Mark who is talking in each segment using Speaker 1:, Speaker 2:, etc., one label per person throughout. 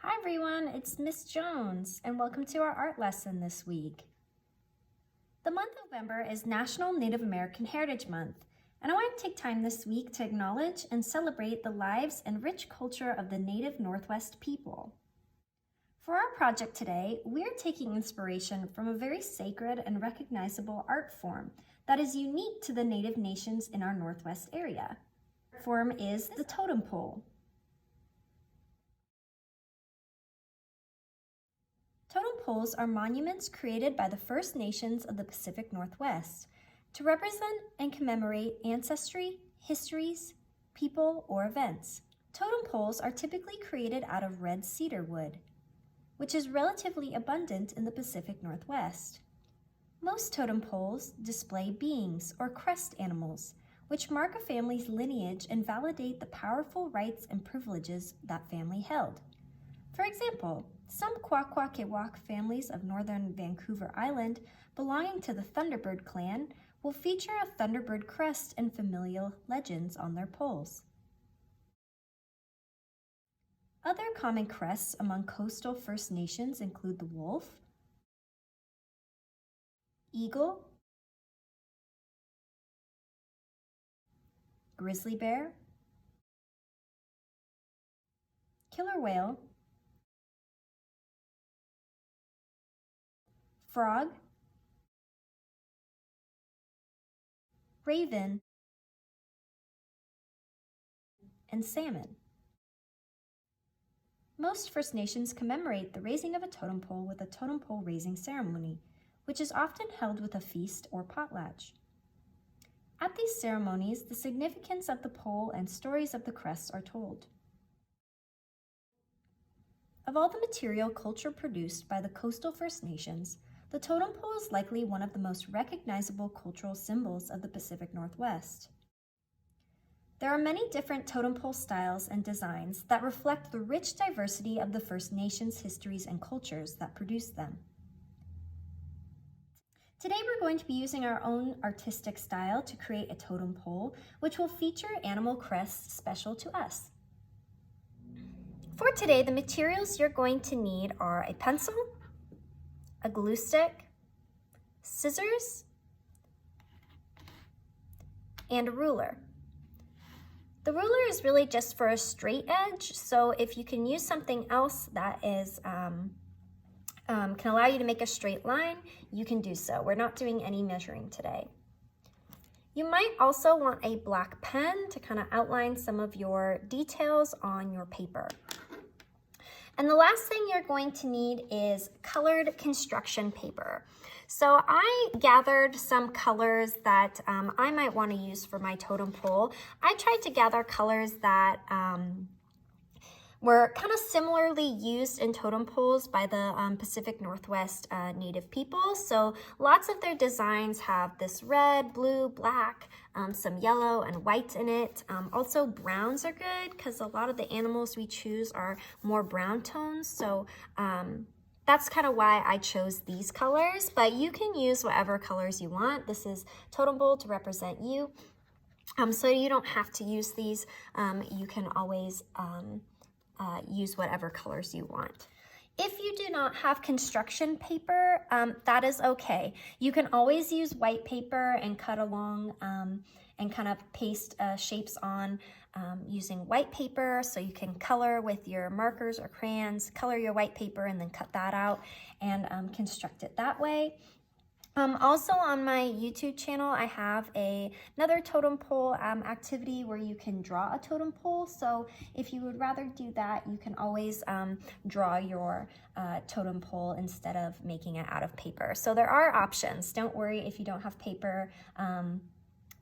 Speaker 1: Hi everyone, it's Miss Jones, and welcome to our art lesson this week. The month of November is National Native American Heritage Month, and I want to take time this week to acknowledge and celebrate the lives and rich culture of the Native Northwest people. For our project today, we are taking inspiration from a very sacred and recognizable art form that is unique to the Native nations in our Northwest area. The art form is the totem pole. Totem poles are monuments created by the First Nations of the Pacific Northwest to represent and commemorate ancestry, histories, people, or events. Totem poles are typically created out of red cedar wood, which is relatively abundant in the Pacific Northwest. Most totem poles display beings or crest animals, which mark a family's lineage and validate the powerful rights and privileges that family held. For example, some Kwakwaka'wakw families of northern Vancouver Island belonging to the Thunderbird clan will feature a Thunderbird crest and familial legends on their poles. Other common crests among coastal First Nations include the wolf, eagle, grizzly bear, killer whale, frog, raven, and salmon. Most First Nations commemorate the raising of a totem pole with a totem pole raising ceremony, which is often held with a feast or potlatch. At these ceremonies, the significance of the pole and stories of the crests are told. Of all the material culture produced by the coastal First Nations, the totem pole is likely one of the most recognizable cultural symbols of the Pacific Northwest. There are many different totem pole styles and designs that reflect the rich diversity of the First Nations histories and cultures that produced them. Today we're going to be using our own artistic style to create a totem pole, which will feature animal crests special to us. For today, the materials you're going to need are a pencil, a glue stick, scissors, and a ruler. The ruler is really just for a straight edge, so if you can use something else that is can allow you to make a straight line, you can do so. We're not doing any measuring today. You might also want a black pen to kind of outline some of your details on your paper. And the last thing you're going to need is colored construction paper. So I gathered some colors that I might want to use for my totem pole. I tried to gather colors that were kind of similarly used in totem poles by the Pacific Northwest Native people. So lots of their designs have this red, blue, black, some yellow and white in it. Also browns are good because a lot of the animals we choose are more brown tones. So that's kind of why I chose these colors, but you can use whatever colors you want. This is totem pole to represent you. So you don't have to use these. You can always use whatever colors you want. If you do not have construction paper, that is okay. You can always use white paper and cut along and kind of paste shapes on using white paper, so you can color with your markers or crayons, color your white paper and then cut that out and construct it that way. Also on my YouTube channel, I have another totem pole activity where you can draw a totem pole. So if you would rather do that, you can always draw your totem pole instead of making it out of paper. So there are options. Don't worry if you don't have paper.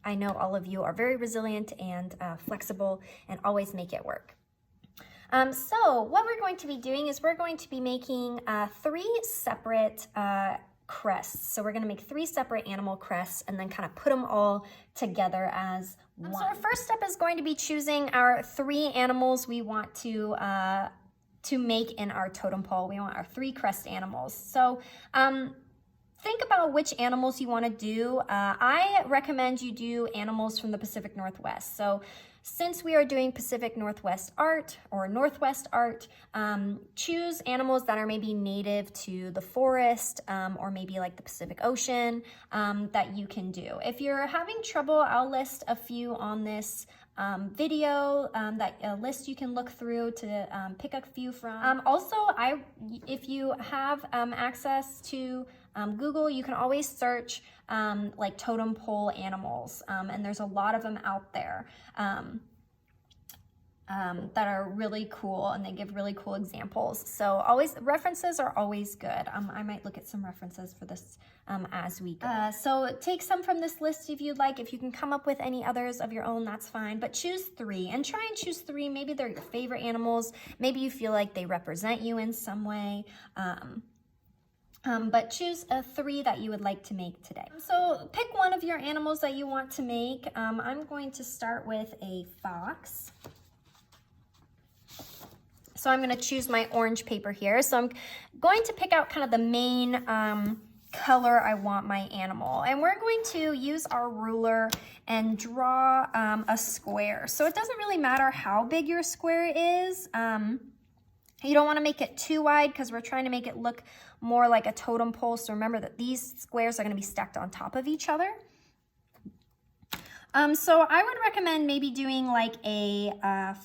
Speaker 1: I know all of you are very resilient and flexible and always make it work. So what we're going to be doing is we're going to be making 3 separate crests. So we're going to make 3 separate animal crests and then kind of put them all together as one. So our first step is going to be choosing our 3 animals we want to make in our totem pole. We want our 3 crest animals. So think about which animals you want to do. I recommend you do animals from the Pacific Northwest. So since we are doing Pacific Northwest art or Northwest art, choose animals that are maybe native to the forest or maybe like the Pacific Ocean that you can do. If you're having trouble, I'll list a few on this video, that list you can look through to pick a few from. Also, if you have access to Google, you can always search like totem pole animals, and there's a lot of them out there that are really cool, and they give really cool examples. So always, references are always good. I might look at some references for this as we go. So take some from this list if you'd like. If you can come up with any others of your own, that's fine, but choose 3 and try and choose 3. Maybe they're your favorite animals. Maybe you feel like they represent you in some way. But choose 3 that you would like to make today. So pick one of your animals that you want to make. I'm going to start with a fox. So I'm going to choose my orange paper here. So I'm going to pick out kind of the main color I want my animal. And we're going to use our ruler and draw a square. So it doesn't really matter how big your square is. You don't want to make it too wide because we're trying to make it look more like a totem pole. So remember that these squares are going to be stacked on top of each other. So I would recommend maybe doing like a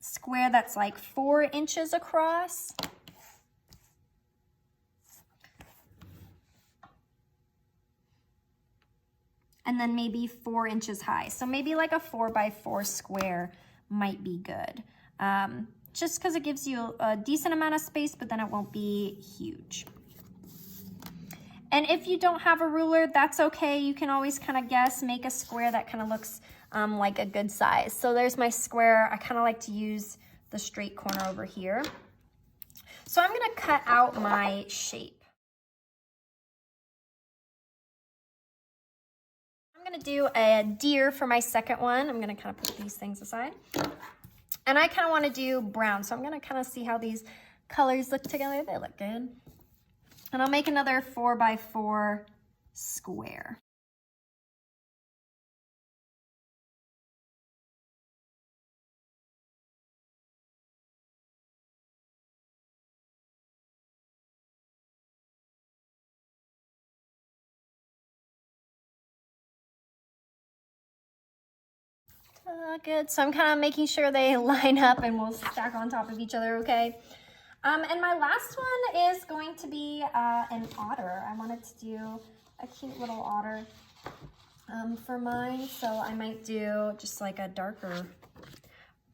Speaker 1: square that's like 4 inches across. And then maybe 4 inches high. So maybe like a 4x4 square might be good. Just because it gives you a decent amount of space, but then it won't be huge. And if you don't have a ruler, that's okay. You can always kind of guess, make a square that kind of looks like a good size. So there's my square. I kind of like to use the straight corner over here. So I'm gonna cut out my shape. I'm gonna do a deer for my second one. I'm gonna kind of put these things aside. And I kind of want to do brown, so I'm going to kind of see how these colors look together. They look good. And I'll make another 4x4 square. Good, so I'm kind of making sure they line up and we'll stack on top of each other, okay? And my last one is going to be an otter. I wanted to do a cute little otter for mine, so I might do just like a darker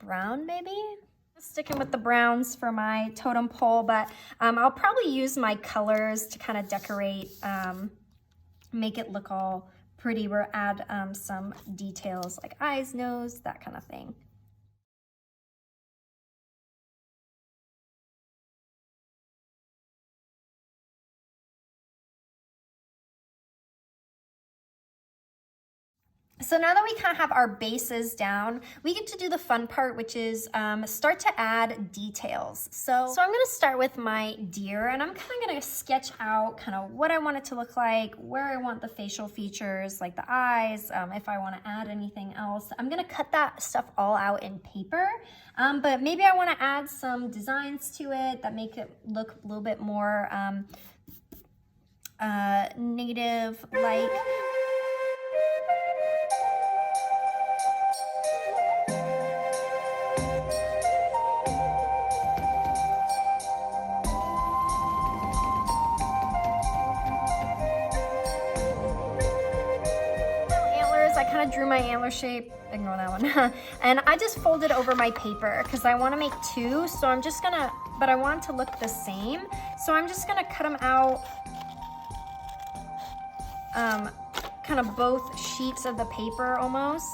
Speaker 1: brown maybe? Sticking with the browns for my totem pole, but I'll probably use my colors to kind of decorate, make it look all pretty, or add some details like eyes, nose, that kind of thing. So now that we kind of have our bases down, we get to do the fun part, which is start to add details. So I'm gonna start with my deer, and I'm kind of gonna sketch out kind of what I want it to look like, where I want the facial features, like the eyes, if I wanna add anything else. I'm gonna cut that stuff all out in paper, but maybe I wanna add some designs to it that make it look a little bit more native-like. I kind of drew my antler shape, ignore that one, and I just folded over my paper because I want to make 2, so I'm just gonna, but I want it to look the same, so I'm just gonna cut them out, kind of both sheets of the paper almost.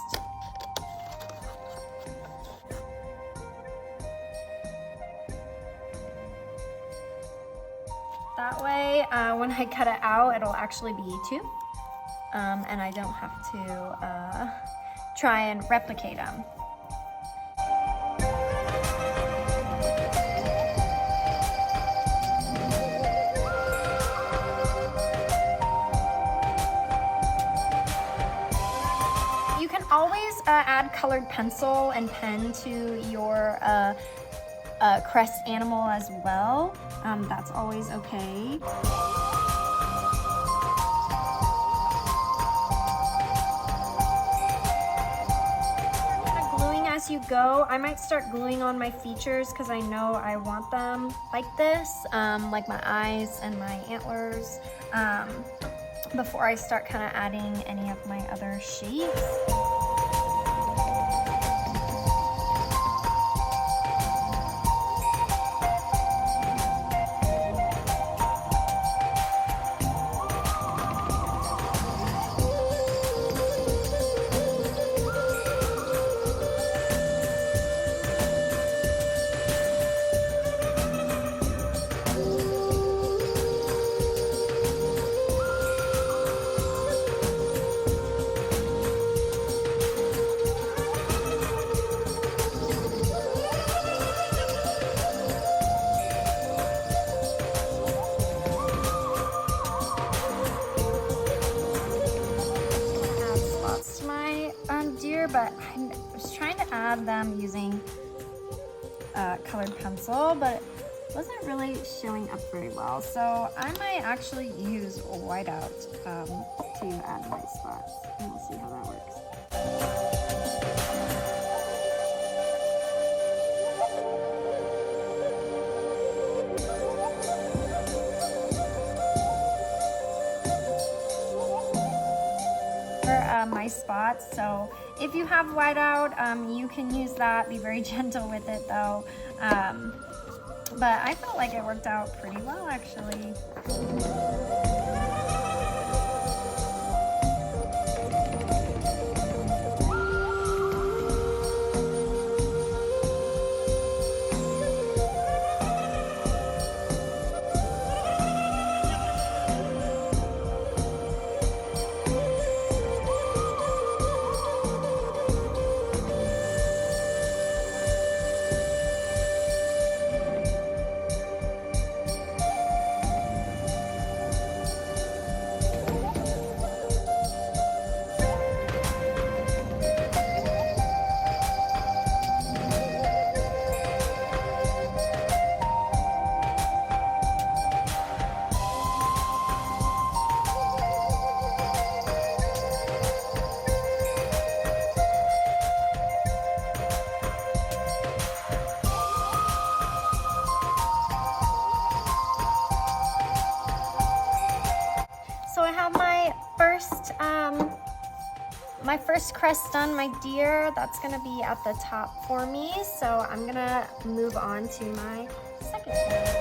Speaker 1: That way, when I cut it out, it'll actually be 2. And I don't have to try and replicate them. You can always add colored pencil and pen to your crest animal as well. That's always okay. As you go, I might start gluing on my features because I know I want them like this, like my eyes and my antlers, before I start kind of adding any of my other shapes. But I was trying to add them using colored pencil, but it wasn't really showing up very well. So I might actually use whiteout to add my spots, and we'll see how that works. My spots, so if you have whiteout, you can use that. Be very gentle with it though, but I felt like it worked out pretty well actually. So I have my first crest done, my deer. That's gonna be at the top for me. So I'm gonna move on to my second one.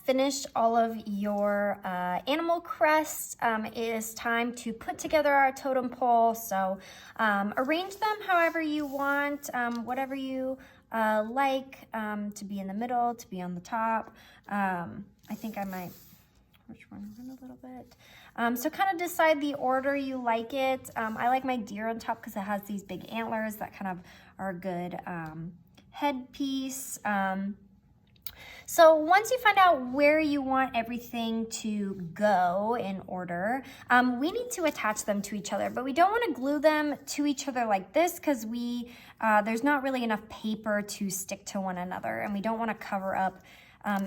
Speaker 1: finished all of your animal crests, it is time to put together our totem pole. So arrange them however you want, whatever you like, to be in the middle, to be on the top. I think I might run a little bit. So kind of decide the order you like it. I like my deer on top because it has these big antlers that kind of are a good headpiece. So once you find out where you want everything to go in order, we need to attach them to each other, but we don't want to glue them to each other like this because there's not really enough paper to stick to one another, and we don't want to cover up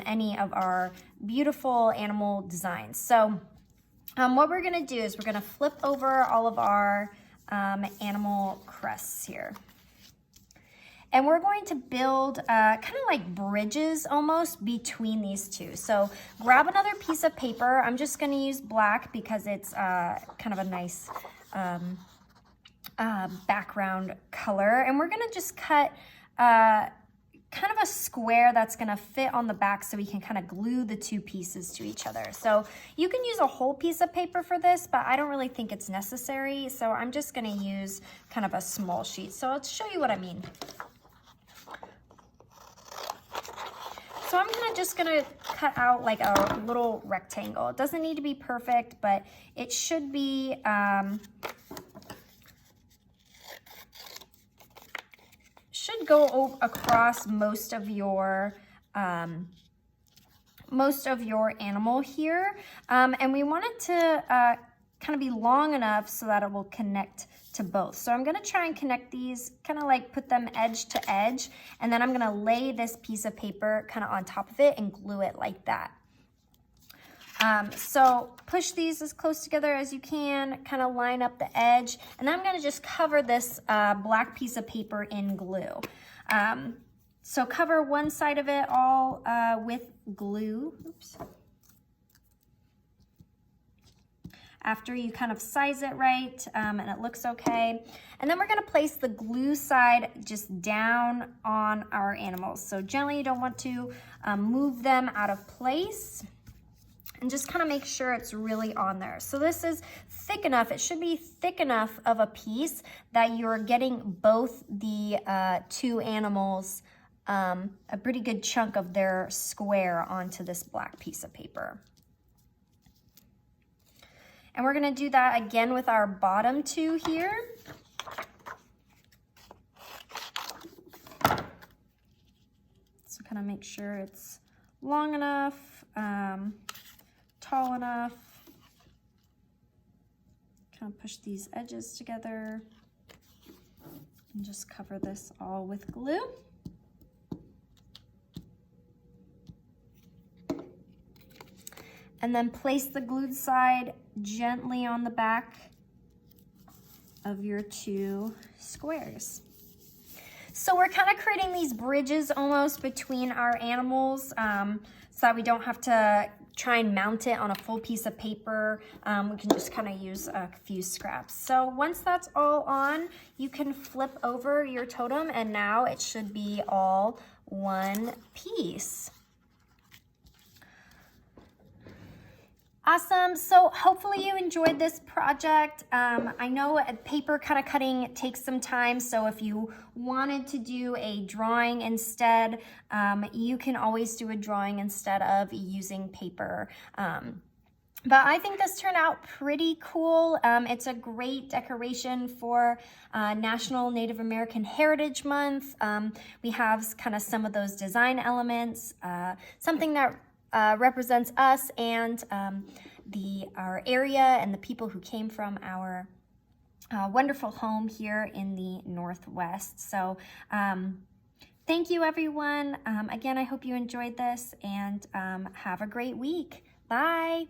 Speaker 1: any of our beautiful animal designs. So what we're going to do is we're going to flip over all of our animal crests here. And we're going to build kind of like bridges almost between these two. So grab another piece of paper. I'm just going to use black because it's kind of a nice background color. And we're going to just cut kind of a square that's going to fit on the back so we can kind of glue the two pieces to each other. So you can use a whole piece of paper for this, but I don't really think it's necessary. So I'm just going to use kind of a small sheet. So I'll show you what I mean. So I'm just gonna cut out like a little rectangle. It doesn't need to be perfect, but it should be should go across most of your animal here, and we want it to kind of be long enough so that it will connect to both. So I'm going to try and connect these, kind of like put them edge to edge, and then I'm going to lay this piece of paper kind of on top of it and glue it like that. So push these as close together as you can, kind of line up the edge, and then I'm going to just cover this black piece of paper in glue. So cover one side of it all with glue. Oops. After you kind of size it right and it looks okay. And then we're gonna place the glue side just down on our animals. So gently, you don't want to move them out of place, and just kind of make sure it's really on there. So this is thick enough, it should be thick enough of a piece that you're getting both the two animals, a pretty good chunk of their square onto this black piece of paper. And we're gonna do that again with our bottom two here. So kind of make sure it's long enough, tall enough. Kind of push these edges together and just cover this all with glue. And then place the glued side gently on the back of your two squares. So we're kind of creating these bridges almost between our animals so that we don't have to try and mount it on a full piece of paper. We can just kind of use a few scraps. So once that's all on, you can flip over your totem, and now it should be all one piece. Awesome, so hopefully you enjoyed this project. I know paper kind of cutting takes some time, so if you wanted to do a drawing instead, you can always do a drawing instead of using paper. But I think this turned out pretty cool. It's a great decoration for National Native American Heritage Month. We have kind of some of those design elements, something that represents us and our area and the people who came from our wonderful home here in the Northwest. So thank you, everyone. Again, I hope you enjoyed this, and have a great week. Bye.